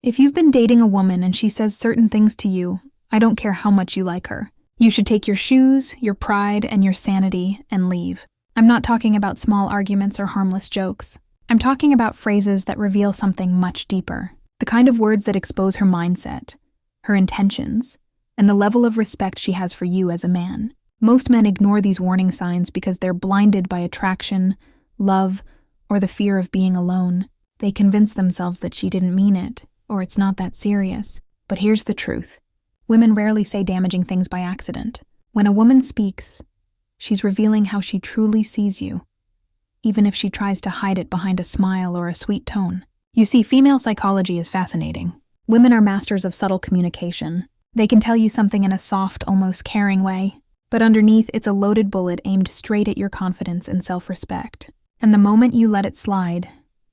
If you've been dating a woman and she says certain things to you, I don't care how much you like her. You should take your shoes, your pride, and your sanity and leave. I'm not talking about small arguments or harmless jokes. I'm talking about phrases that reveal something much deeper. The kind of words that expose her mindset, her intentions, and the level of respect she has for you as a man. Most men ignore these warning signs because they're blinded by attraction, love, or the fear of being alone. They convince themselves that she didn't mean it, or it's not that serious. But here's the truth. Women rarely say damaging things by accident. When a woman speaks, she's revealing how she truly sees you, even if she tries to hide it behind a smile or a sweet tone. You see, female psychology is fascinating. Women are masters of subtle communication. They can tell you something in a soft, almost caring way, but underneath it's a loaded bullet aimed straight at your confidence and self-respect. And the moment you let it slide,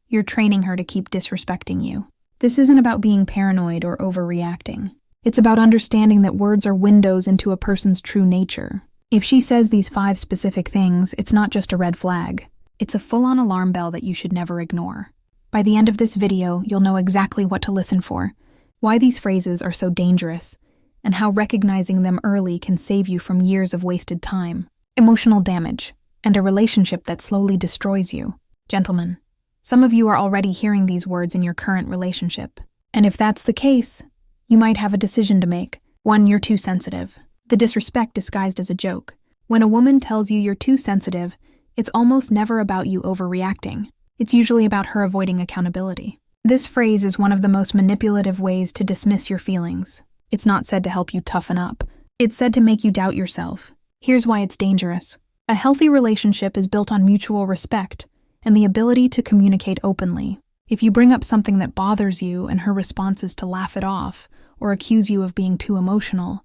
you're training her to keep disrespecting you. This isn't about being paranoid or overreacting. It's about understanding that words are windows into a person's true nature. If she says these 5 specific things, it's not just a red flag. It's a full-on alarm bell that you should never ignore. By the end of this video, you'll know exactly what to listen for, why these phrases are so dangerous, and how recognizing them early can save you from years of wasted time, emotional damage, and a relationship that slowly destroys you. Gentlemen, some of you are already hearing these words in your current relationship. And if that's the case, you might have a decision to make. 1, you're too sensitive. The disrespect disguised as a joke. When a woman tells you you're too sensitive, it's almost never about you overreacting. It's usually about her avoiding accountability. This phrase is one of the most manipulative ways to dismiss your feelings. It's not said to help you toughen up. It's said to make you doubt yourself. Here's why it's dangerous. A healthy relationship is built on mutual respect and the ability to communicate openly. If you bring up something that bothers you and her response is to laugh it off or accuse you of being too emotional,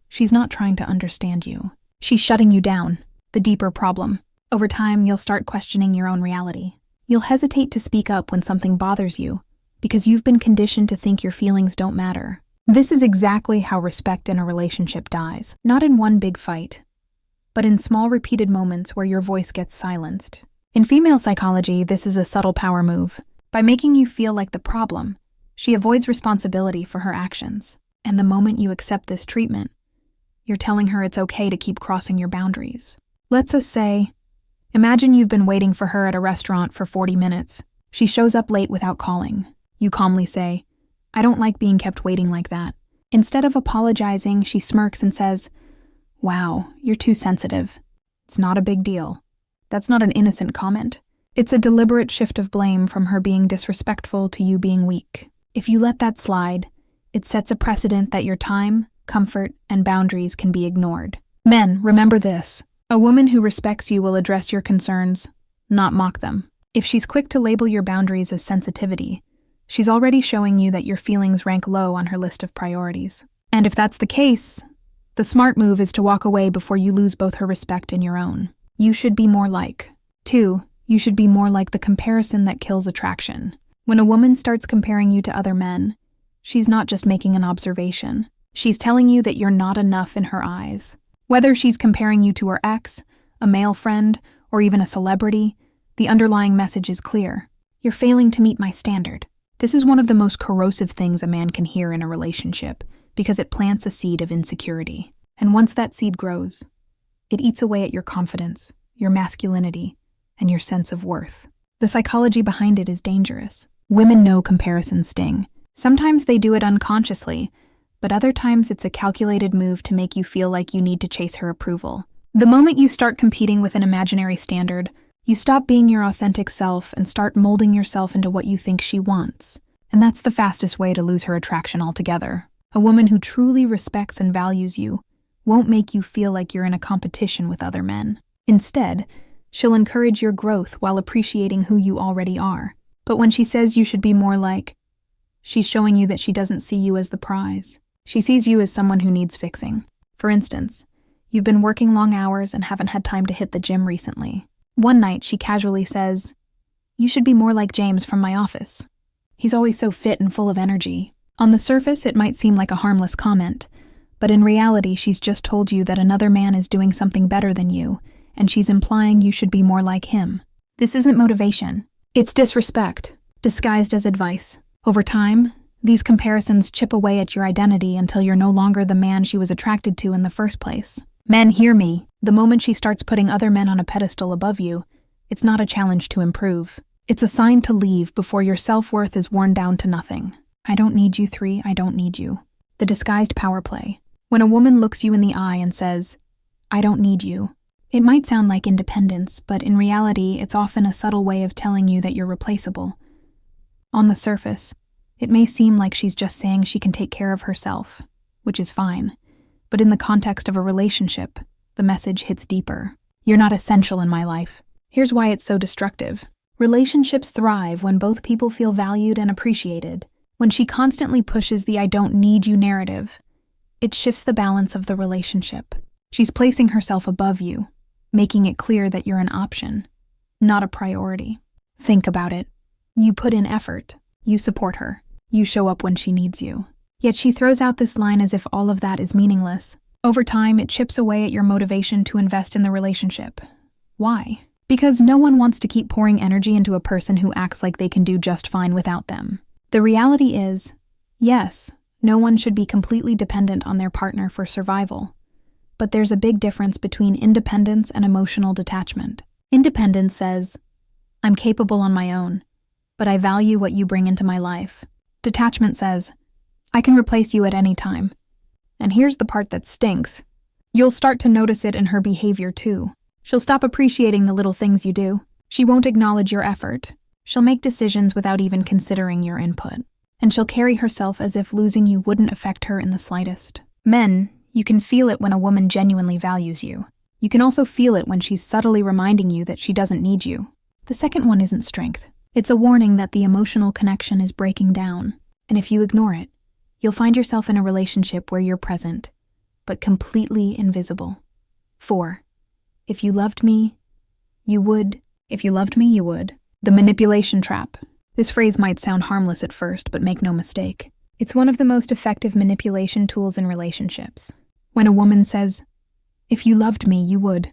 she's not trying to understand you. She's shutting you down, the deeper problem. Over time, you'll start questioning your own reality. You'll hesitate to speak up when something bothers you because you've been conditioned to think your feelings don't matter. This is exactly how respect in a relationship dies. Not in one big fight, but in small repeated moments where your voice gets silenced. In female psychology, this is a subtle power move. By making you feel like the problem, she avoids responsibility for her actions. And the moment you accept this treatment, you're telling her it's okay to keep crossing your boundaries. Let's just say, imagine you've been waiting for her at a restaurant for 40 minutes. She shows up late without calling. You calmly say, "I don't like being kept waiting like that." Instead of apologizing, she smirks and says, "Wow, you're too sensitive. It's not a big deal." That's not an innocent comment. It's a deliberate shift of blame from her being disrespectful to you being weak. If you let that slide, it sets a precedent that your time, comfort, and boundaries can be ignored. Men, remember this. A woman who respects you will address your concerns, not mock them. If she's quick to label your boundaries as sensitivity, she's already showing you that your feelings rank low on her list of priorities. And if that's the case, the smart move is to walk away before you lose both her respect and your own. You should be more like. 2, you should be more like the comparison that kills attraction. When a woman starts comparing you to other men, she's not just making an observation. She's telling you that you're not enough in her eyes. Whether she's comparing you to her ex, a male friend, or even a celebrity, the underlying message is clear. You're failing to meet my standard. This is one of the most corrosive things a man can hear in a relationship because it plants a seed of insecurity. And once that seed grows, it eats away at your confidence, your masculinity, and your sense of worth. The psychology behind it is dangerous. Women know comparisons sting. Sometimes they do it unconsciously, but other times it's a calculated move to make you feel like you need to chase her approval. The moment you start competing with an imaginary standard, you stop being your authentic self and start molding yourself into what you think she wants. And that's the fastest way to lose her attraction altogether. A woman who truly respects and values you won't make you feel like you're in a competition with other men. Instead, she'll encourage your growth while appreciating who you already are. But when she says you should be more like, she's showing you that she doesn't see you as the prize. She sees you as someone who needs fixing. For instance, you've been working long hours and haven't had time to hit the gym recently. One night, she casually says, "You should be more like James from my office. He's always so fit and full of energy." On the surface, it might seem like a harmless comment, but in reality, she's just told you that another man is doing something better than you, and she's implying you should be more like him. This isn't motivation. It's disrespect, disguised as advice. Over time, These comparisons chip away at your identity until you're no longer the man she was attracted to in the first place. Men, hear me. The moment she starts putting other men on a pedestal above you, it's not a challenge to improve. It's a sign to leave before your self-worth is worn down to nothing. I don't need you 3, I don't need you. The disguised power play. When a woman looks you in the eye and says, I don't need you, it might sound like independence, but in reality, it's often a subtle way of telling you that you're replaceable. On the surface, it may seem like she's just saying she can take care of herself, which is fine. But in the context of a relationship, the message hits deeper. You're not essential in my life. Here's why it's so destructive. Relationships thrive when both people feel valued and appreciated. When she constantly pushes the I don't need you narrative, it shifts the balance of the relationship. She's placing herself above you, making it clear that you're an option, not a priority. Think about it. You put in effort. You support her. You show up when she needs you. Yet she throws out this line as if all of that is meaningless. Over time, it chips away at your motivation to invest in the relationship. Why? Because no one wants to keep pouring energy into a person who acts like they can do just fine without them. The reality is, yes, no one should be completely dependent on their partner for survival. But there's a big difference between independence and emotional detachment. Independence says, I'm capable on my own, but I value what you bring into my life. Detachment says, I can replace you at any time. And here's the part that stinks. You'll start to notice it in her behavior too. She'll stop appreciating the little things you do. She won't acknowledge your effort. She'll make decisions without even considering your input. And she'll carry herself as if losing you wouldn't affect her in the slightest. Men, you can feel it when a woman genuinely values you. You can also feel it when she's subtly reminding you that she doesn't need you. The second one isn't strength. It's a warning that the emotional connection is breaking down. And if you ignore it, you'll find yourself in a relationship where you're present, but completely invisible. 4. If you loved me, you would. If you loved me, you would. The manipulation trap. This phrase might sound harmless at first, but make no mistake. It's one of the most effective manipulation tools in relationships. When a woman says, if you loved me, you would,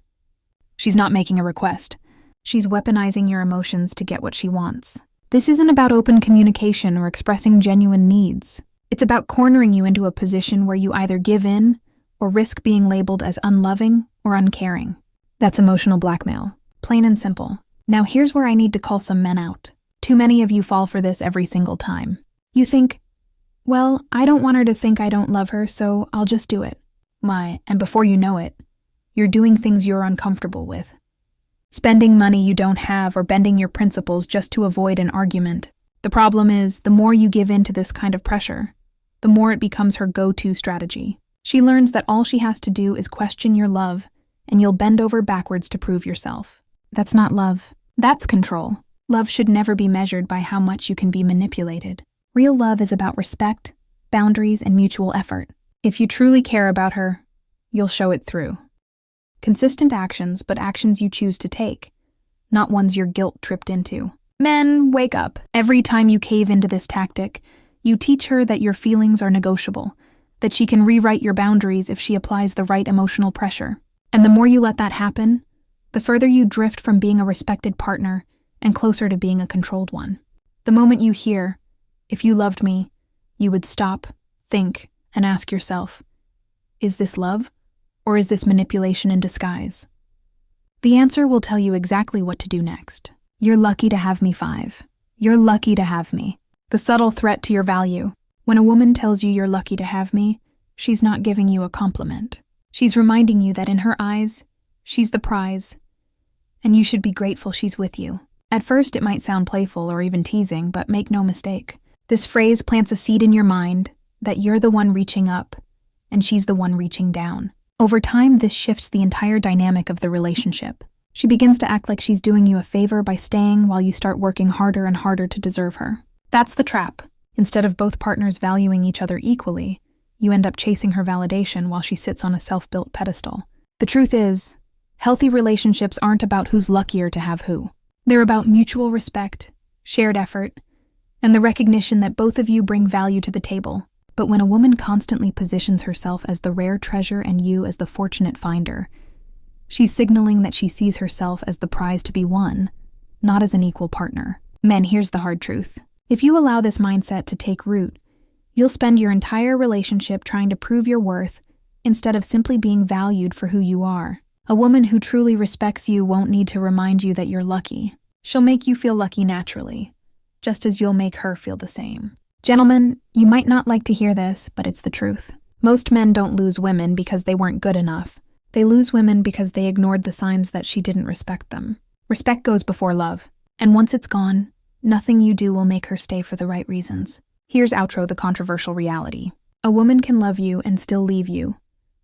she's not making a request. She's weaponizing your emotions to get what she wants. This isn't about open communication or expressing genuine needs. It's about cornering you into a position where you either give in or risk being labeled as unloving or uncaring. That's emotional blackmail. Plain and simple. Now here's where I need to call some men out. Too many of you fall for this every single time. You think, well, I don't want her to think I don't love her, so I'll just do it. And before you know it, you're doing things you're uncomfortable with. Spending money you don't have or bending your principles just to avoid an argument. The problem is, the more you give in to this kind of pressure, the more it becomes her go-to strategy. She learns that all she has to do is question your love, and you'll bend over backwards to prove yourself. That's not love. That's control. Love should never be measured by how much you can be manipulated. Real love is about respect, boundaries, and mutual effort. If you truly care about her, you'll show it through. Consistent actions, but actions you choose to take, not ones your guilt tripped into. Men, wake up. Every time you cave into this tactic, you teach her that your feelings are negotiable, that she can rewrite your boundaries if she applies the right emotional pressure. And the more you let that happen, the further you drift from being a respected partner and closer to being a controlled one. The moment you hear, if you loved me, you would stop, think, and ask yourself, is this love, or is this manipulation in disguise? The answer will tell you exactly what to do next. You're lucky to have me 5. You're lucky to have me. The subtle threat to your value. When a woman tells you you're lucky to have me, she's not giving you a compliment. She's reminding you that in her eyes, she's the prize, and you should be grateful she's with you. At first, it might sound playful or even teasing, but make no mistake. This phrase plants a seed in your mind that you're the one reaching up, and she's the one reaching down. Over time, this shifts the entire dynamic of the relationship. She begins to act like she's doing you a favor by staying while you start working harder and harder to deserve her. That's the trap. Instead of both partners valuing each other equally, you end up chasing her validation while she sits on a self-built pedestal. The truth is, healthy relationships aren't about who's luckier to have who. They're about mutual respect, shared effort, and the recognition that both of you bring value to the table. But when a woman constantly positions herself as the rare treasure and you as the fortunate finder, she's signaling that she sees herself as the prize to be won, not as an equal partner. Men, here's the hard truth. If you allow this mindset to take root, You'll spend your entire relationship trying to prove your worth instead of simply being valued for who you are. A woman who truly respects you won't need to remind you that you're lucky. She'll make you feel lucky naturally, just as you'll make her feel the same. Gentlemen, you might not like to hear this, but it's the truth. Most men don't lose women because they weren't good enough. They lose women because they ignored the signs that she didn't respect them. Respect goes before love, and once it's gone, nothing you do will make her stay for the right reasons. Here's outro the controversial reality. A woman can love you and still leave you,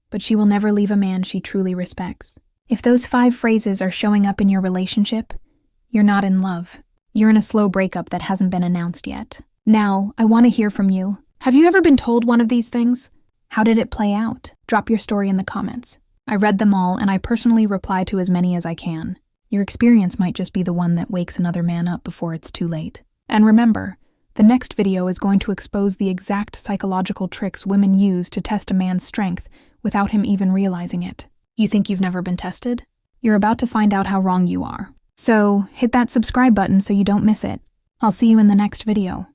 but she will never leave a man she truly respects. If those 5 phrases are showing up in your relationship, you're not in love. You're in a slow breakup that hasn't been announced yet. Now, I want to hear from you. Have you ever been told one of these things? How did it play out? Drop your story in the comments. I read them all, and I personally reply to as many as I can. Your experience might just be the one that wakes another man up before it's too late. And remember, the next video is going to expose the exact psychological tricks women use to test a man's strength without him even realizing it. You think you've never been tested? You're about to find out how wrong you are. So, hit that subscribe button so you don't miss it. I'll see you in the next video.